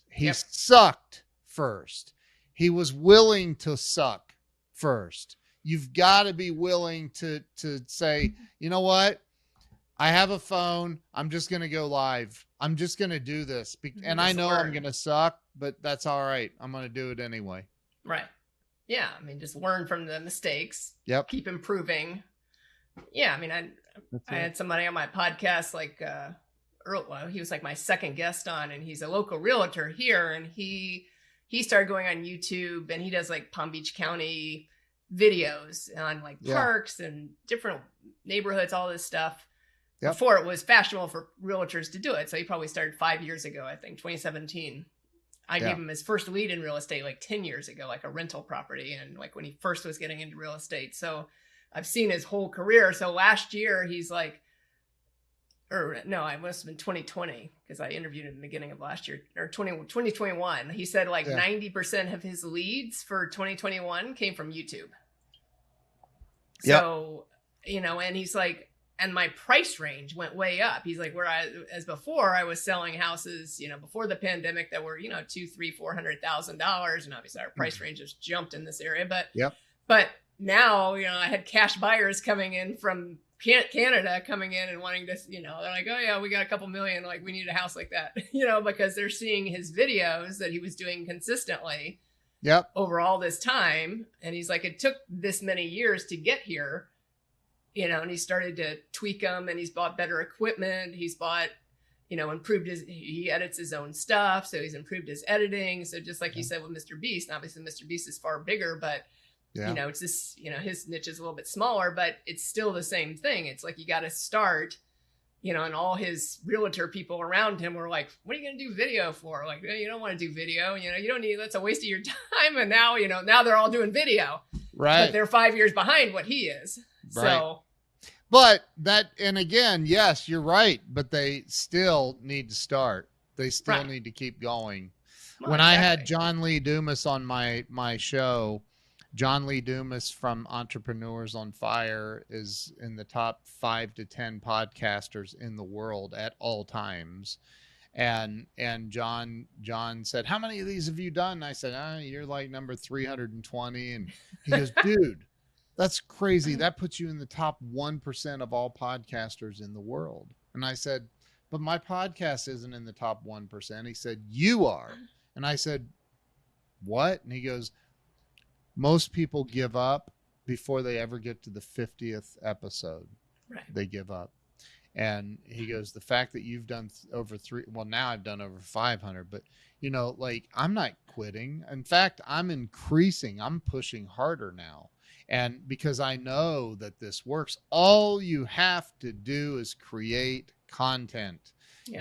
He sucked first. He was willing to suck first. You've got to be willing to say, you know what? I have a phone. I'm just going to go live. I'm just going to do this. And I know I'm going to suck, but that's all right. I'm going to do it anyway. Right. Yeah. I mean, just learn from the mistakes. Yep. Keep improving. Yeah. I mean, I had somebody on my podcast, like, he was like my second guest on, and he's a local realtor here. And he started going on YouTube, and he does like Palm Beach County videos on like parks and different neighborhoods, all this stuff. Yep. Before it was fashionable for realtors to do it. So he probably started 5 years ago, I think, 2017. I gave him his first lead in real estate like 10 years ago, like a rental property. And like when he first was getting into real estate. So I've seen his whole career. So last year he's like, or no, I must have been 2020 because I interviewed him in the beginning of last year, or 2021. He said like 90% of his leads for 2021 came from YouTube. So, you know, and he's like, and my price range went way up. He's like, as before I was selling houses, you know, before the pandemic that were, you know, $200,000, $300,000, $400,000. And obviously our price range has jumped in this area, but now, you know, I had cash buyers coming in from Canada coming in and wanting to, you know, they're like, oh yeah, we got a couple million, like we need a house like that, you know, because they're seeing his videos that he was doing consistently over all this time. And he's like, it took this many years to get here, you know, and he started to tweak them, and he's bought better equipment. He's bought, you know, he edits his own stuff. So he's improved his editing. So just like you said with Mr. Beast, obviously Mr. Beast is far bigger, but you know, it's this, you know, his niche is a little bit smaller, but it's still the same thing. It's like, you got to start, you know, and all his realtor people around him were like, what are you going to do video for? Like, you don't want to do video, you know, you don't need, that's a waste of your time. And now, you know, now they're all doing video, but they're 5 years behind what he is. So, but and again, yes, you're right, but they still need to start. They still need to keep going. Well, when I had John Lee Dumas on my show, John Lee Dumas from Entrepreneurs on Fire is in the top 5 to 10 podcasters in the world at all times. And John said, how many of these have you done? And I said, you're like number 320. And he goes, dude, that's crazy. That puts you in the top 1% of all podcasters in the world. And I said, but my podcast isn't in the top 1%. He said, you are. And I said, what? And he goes, most people give up before they ever get to the 50th episode. They give up. And he goes, the fact that you've done now I've done over 500, but you know, like, I'm not quitting. In fact, I'm increasing. I'm pushing harder now. And because I know that this works, all you have to do is create content.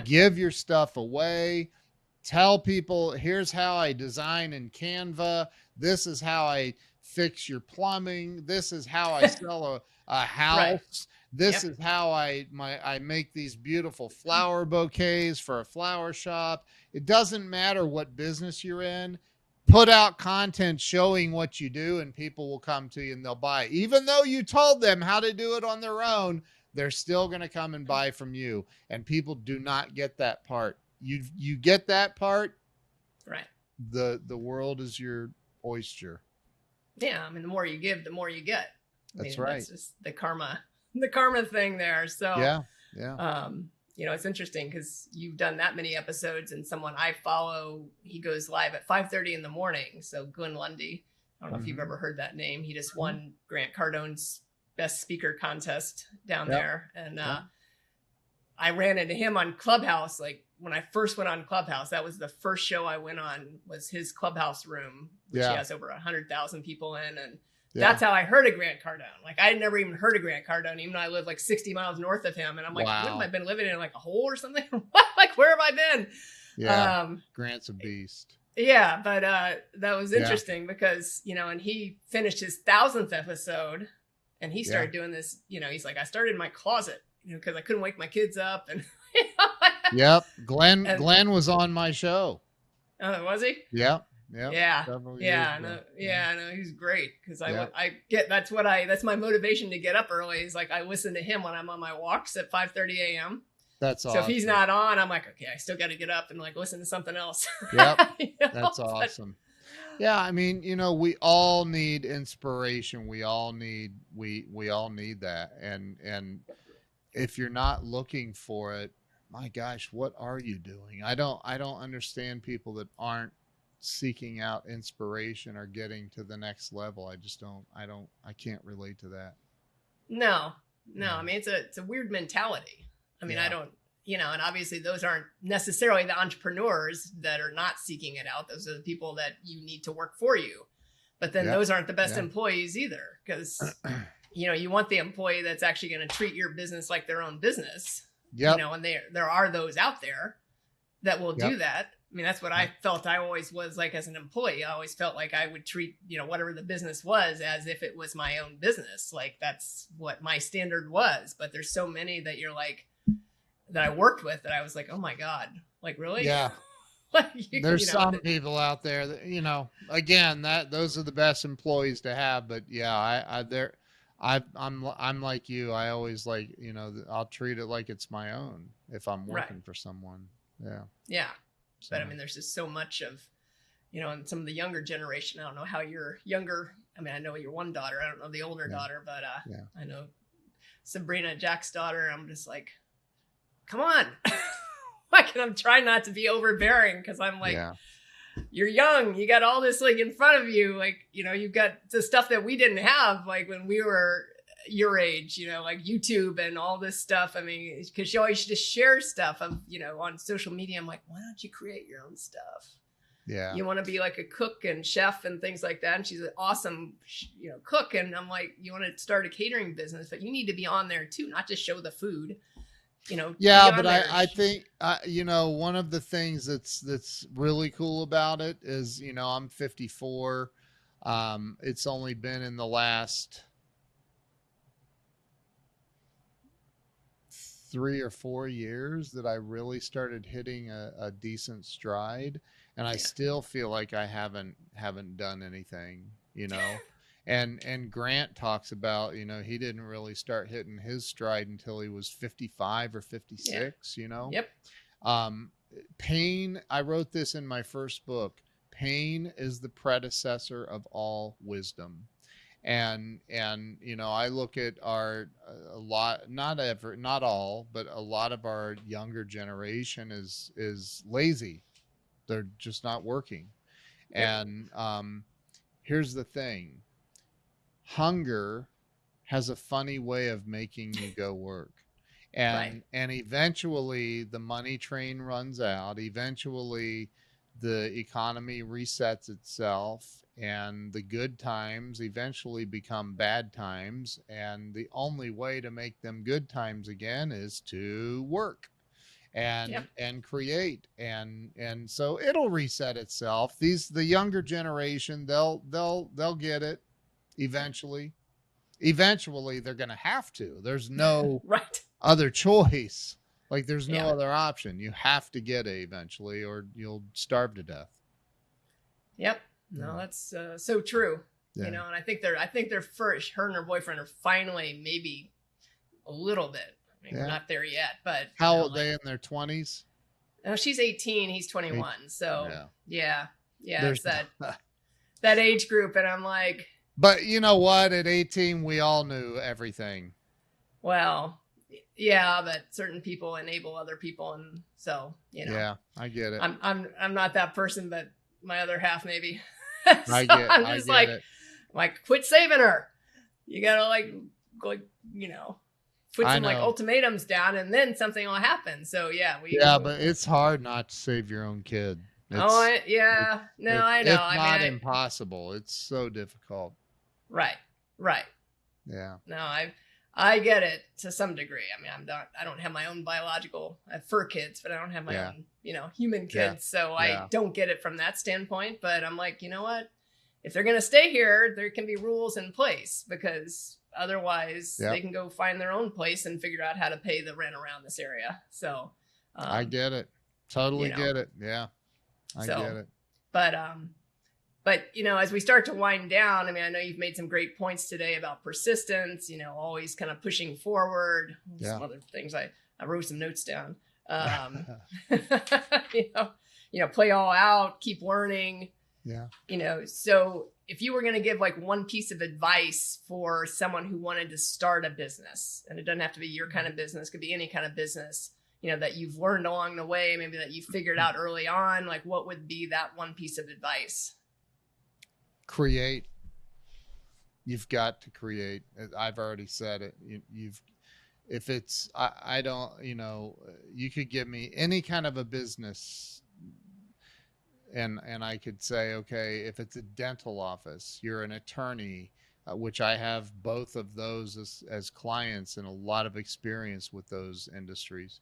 Give your stuff away. Tell people, here's how I design in Canva. This is how I fix your plumbing. This is how I sell a house. This is how I make these beautiful flower bouquets for a flower shop. It doesn't matter what business you're in. Put out content showing what you do, and people will come to you and they'll buy. Even though you told them how to do it on their own, they're still going to come and buy from you. And people do not get that part. You get that part. The world is your oyster. Yeah, I mean, the more you give, the more you get. That's right. That's just the karma thing there. So you know, it's interesting because you've done that many episodes, and someone I follow, he goes live at 5:30 in the morning. So Glenn Lundy, I don't know if you've ever heard that name. He just won Grant Cardone's best speaker contest down there. And I ran into him on Clubhouse. Like when I first went on Clubhouse, that was the first show I went on, was his Clubhouse room, which he has over 100,000 people in. And that's how I heard of Grant Cardone. Like, I had never even heard of Grant Cardone, even though I live like 60 miles north of him. And I'm like, what have I been living in, like a hole or something? Like, where have I been? Yeah. Grant's a beast. Yeah. But that was interesting because, you know, and he finished his 1,000th episode, and he started doing this, you know, he's like, I started in my closet, you know, because I couldn't wake my kids up. And Glenn was on my show. Oh, was he? Yeah. I know he's great because that's my motivation to get up early. Is like, I listen to him when I'm on my walks at 5:30 a.m. That's awesome. So if he's not on, I'm like, okay, I still got to get up and like listen to something else. Yep. You know? That's awesome. Yeah. I mean, you know, we all need inspiration. We all need that. And if you're not looking for it, my gosh, what are you doing? I don't understand people that aren't seeking out inspiration or getting to the next level. I can't relate to that. No. I mean, it's a weird mentality. I mean, I don't, you know, and obviously those aren't necessarily the entrepreneurs that are not seeking it out. Those are the people that you need to work for you. But then those aren't the best employees either, because you want the employee that's actually going to treat your business like their own business. Yep. And there are those out there that will do that. I mean, that's what I felt I always was like as an employee. I always felt like I would treat, whatever the business was as if it was my own business. Like that's what my standard was. But there's so many that you're like, that I worked with that I was like, oh my God, like really? Yeah. There's some people out there that, again, those are the best employees to have. But yeah, I'm like you. I always like, I'll treat it like it's my own if I'm working for someone. Yeah. Yeah. So. But I mean, there's just so much of, and some of the younger generation. I don't know how you're younger. I mean, I know your one daughter. I don't know the older daughter, but I know Sabrina, Jack's daughter. I'm just like, come on. Like, and I'm trying not to be overbearing because I'm like, you're young. You got all this like in front of you. Like, you've got the stuff that we didn't have like when we were your age, like YouTube and all this stuff. I mean, because you always just share stuff of, on social media. I'm like, why don't you create your own stuff? Yeah. You want to be like a cook and chef and things like that. And she's an awesome, cook. And I'm like, you want to start a catering business, but you need to be on there too, not just show the food. Yeah, but I think, one of the things that's really cool about it is, I'm 54. It's only been in the last 3 or 4 years that I really started hitting a decent stride. And I still feel like I haven't done anything, And Grant talks about, he didn't really start hitting his stride until he was 55 or 56, Yep. Pain, I wrote this in my first book. Pain is the predecessor of all wisdom. And I look at not all, but a lot of our younger generation is lazy. They're just not working. Yep. And here's the thing. Hunger has a funny way of making you go work. And eventually the money train runs out. Eventually the economy resets itself and the good times eventually become bad times. And the only way to make them good times again is to work and create. And so it'll reset itself. The younger generation, they'll get it. Eventually they're going to have to. There's no other choice. Like there's no other option. You have to get it eventually or you'll starve to death. Yep. No, that's so true. And I think they're first, her and her boyfriend are finally maybe a little bit. I mean, we're not there yet, but how old are they in their 20s? Oh, she's 18. He's 21. So it's that age group. And I'm like, but you know what? At 18, we all knew everything. Well, yeah, but certain people enable other people, and so Yeah, I get it. I'm not that person, but my other half maybe. I get it. Like, quit saving her. You gotta put some ultimatums down, and then something will happen. So but it's hard not to save your own kid. I know. It's not impossible. It's so difficult. Right. Yeah. No, I get it to some degree. I mean, I don't have my own biological, I have fur kids, but I don't have my own, human kids. Yeah. So I don't get it from that standpoint, but I'm like, you know what? If they're going to stay here, there can be rules in place because otherwise they can go find their own place and figure out how to pay the rent around this area. So I get it. Totally get it. Yeah. I get it. But, as we start to wind down, I mean, I know you've made some great points today about persistence, always kind of pushing forward. Some other things. I wrote some notes down. Play all out, keep learning. Yeah. So if you were going to give like one piece of advice for someone who wanted to start a business, and it doesn't have to be your kind of business, it could be any kind of business, that you've learned along the way, maybe that you figured out early on, like what would be that one piece of advice? Create. You've got to create. I've already said it. I don't, you could give me any kind of a business and I could say, okay, if it's a dental office, you're an attorney, which I have both of those as clients and a lot of experience with those industries.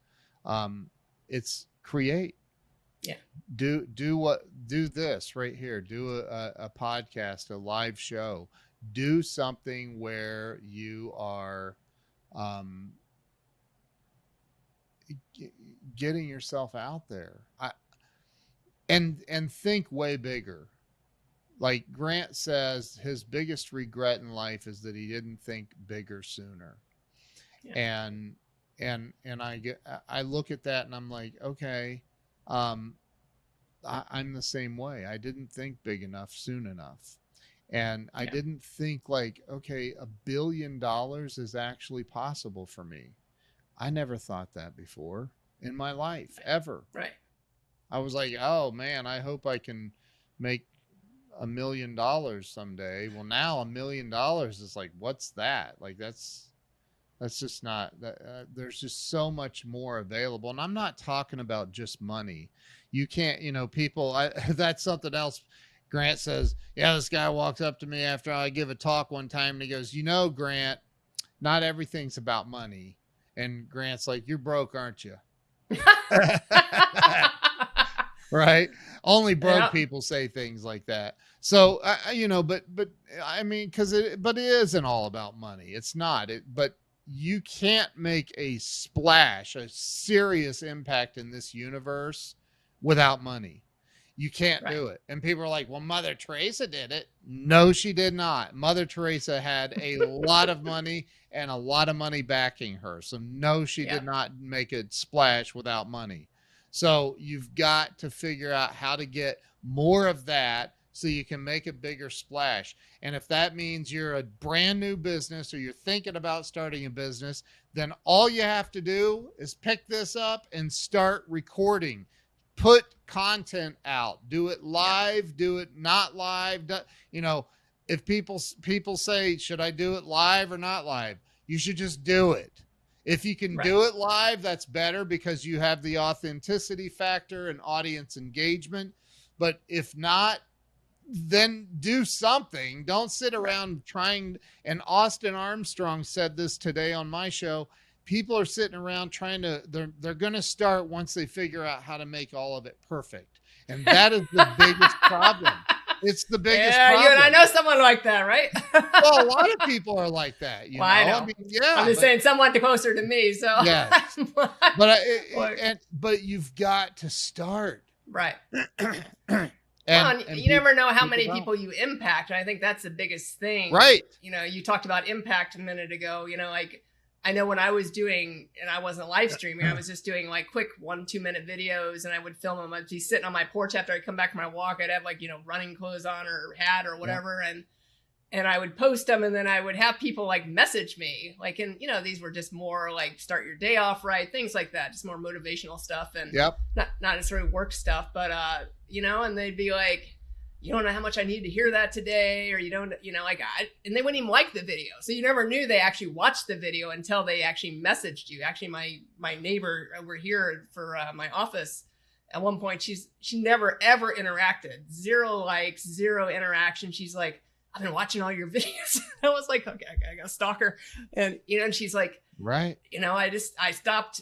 It's create. Yeah. Do this right here. Do a podcast, a live show. Do something where you are getting yourself out there. And think way bigger. Like Grant says, his biggest regret in life is that he didn't think bigger sooner. Yeah. And I look at that and I'm like, okay, I'm the same way. I didn't think big enough soon enough. And I didn't think like, okay, $1 billion is actually possible for me. I never thought that before in my life, ever. Right. I was like, oh man, I hope I can make $1 million someday. Well, now $1 million is like, what's that? Like, that's just not that. There's just so much more available. And I'm not talking about just money. You can't, people, that's something else. Grant says, yeah, this guy walks up to me after I give a talk one time and he goes, Grant, not everything's about money. And Grant's like, you're broke, aren't you? Right. Only broke people say things like that. So, but I mean, but it isn't all about money. It's not but you can't make a splash, a serious impact in this universe without money. You can't do it. And people are like, well, Mother Teresa did it. No, she did not. Mother Teresa had a lot of money and a lot of money backing her. So no, she did not make a splash without money. So you've got to figure out how to get more of that so you can make a bigger splash. And if that means you're a brand new business or you're thinking about starting a business, then all you have to do is pick this up and start recording. Put content out. Do it live, do it not live. If people say, should I do it live or not live? You should just do it. If you can do it live, that's better because you have the authenticity factor and audience engagement. But if not, then do something. Don't sit around trying. And Austin Armstrong said this today on my show. People are sitting around they're going to start once they figure out how to make all of it perfect. And that is the biggest problem. It's the biggest problem. You and I know someone like that, right? Well, a lot of people are like that. I know. I mean, I'm just saying someone closer to me. So yes. But you've got to start. Right. And you never know how many people you impact. And I think that's the biggest thing. Right. You talked about impact a minute ago, like, I know when I was doing, and I wasn't live streaming, I was just doing like quick 1-2 minute videos and I would film them. I'd be sitting on my porch after I come back from my walk. I'd have like, running clothes on or hat or whatever. Yeah. And I would post them and then I would have people like message me like, and these were just more like start your day off right. Things like that. Just more motivational stuff and not necessarily work stuff, but, and they'd be like, you don't know how much I need to hear that today, or you don't, and they wouldn't even like the video. So you never knew they actually watched the video until they actually messaged you. Actually, my neighbor over here for my office, at one point, she never, ever interacted. 0 likes, 0 interaction. She's like, I've been watching all your videos. I was like, okay, I got a stalker. And, and she's like, right. I stopped,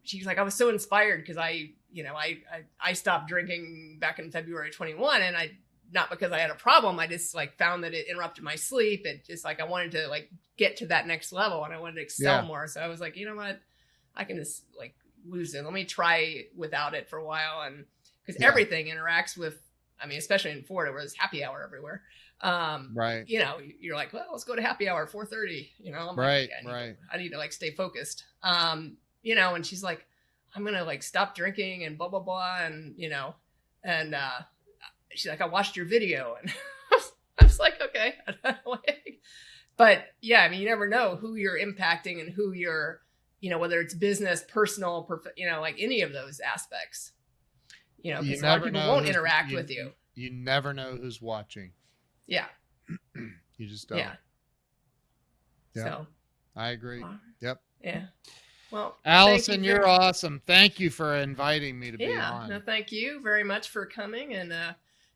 she's like, I was so inspired because I stopped drinking back in February 21 and not because I had a problem. I just like found that it interrupted my sleep. It just like, I wanted to like get to that next level and I wanted to excel more. So I was like, you know what, I can just like lose it. Let me try without it for a while. And because everything interacts with, especially in Florida where there's happy hour everywhere. Right. You're like, well, let's go to happy hour 4:30, I'm right. Like, I need to like stay focused. And she's like, I'm going to like stop drinking and blah, blah, blah. And, she's like, I watched your video. And I was like, okay. But yeah, you never know who you're impacting and who you're, whether it's business, personal, like any of those aspects, because a lot of people won't interact with you. You never know who's watching. Yeah. You just don't. Yeah. So I agree. Yep. Yeah. Well, Allison, you're awesome. Thank you for inviting me to be on. No, thank you very much for coming. And,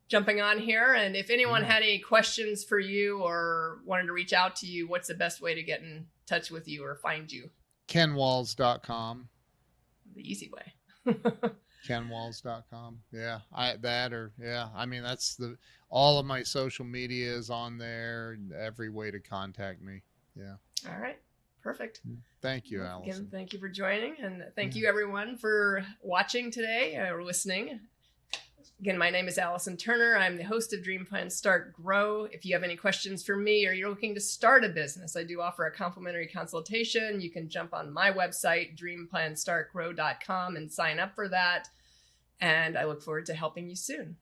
jumping on here. And if anyone had any questions for you or wanted to reach out to you, what's the best way to get in touch with you or find you? KenWalls.com. The easy way. KenWalls.com. Yeah. I mean, that's all of my social media is on there. Every way to contact me. Yeah. All right. Perfect. Thank you, Allison. Again, thank you for joining, and thank you everyone for watching today or listening. Again, my name is Allison Turner. I'm the host of Dream Plan Start Grow. If you have any questions for me or you're looking to start a business, I do offer a complimentary consultation. You can jump on my website, dreamplanstartgrow.com, and sign up for that. And I look forward to helping you soon.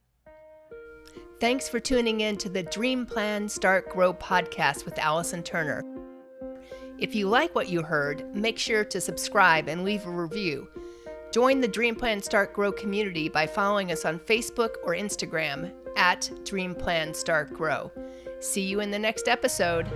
Thanks for tuning in to the Dream Plan Start Grow podcast with Allison Turner. If you like what you heard, make sure to subscribe and leave a review. Join the Dream Plan Start Grow community by following us on Facebook or Instagram @Dream Plan Start Grow. See you in the next episode.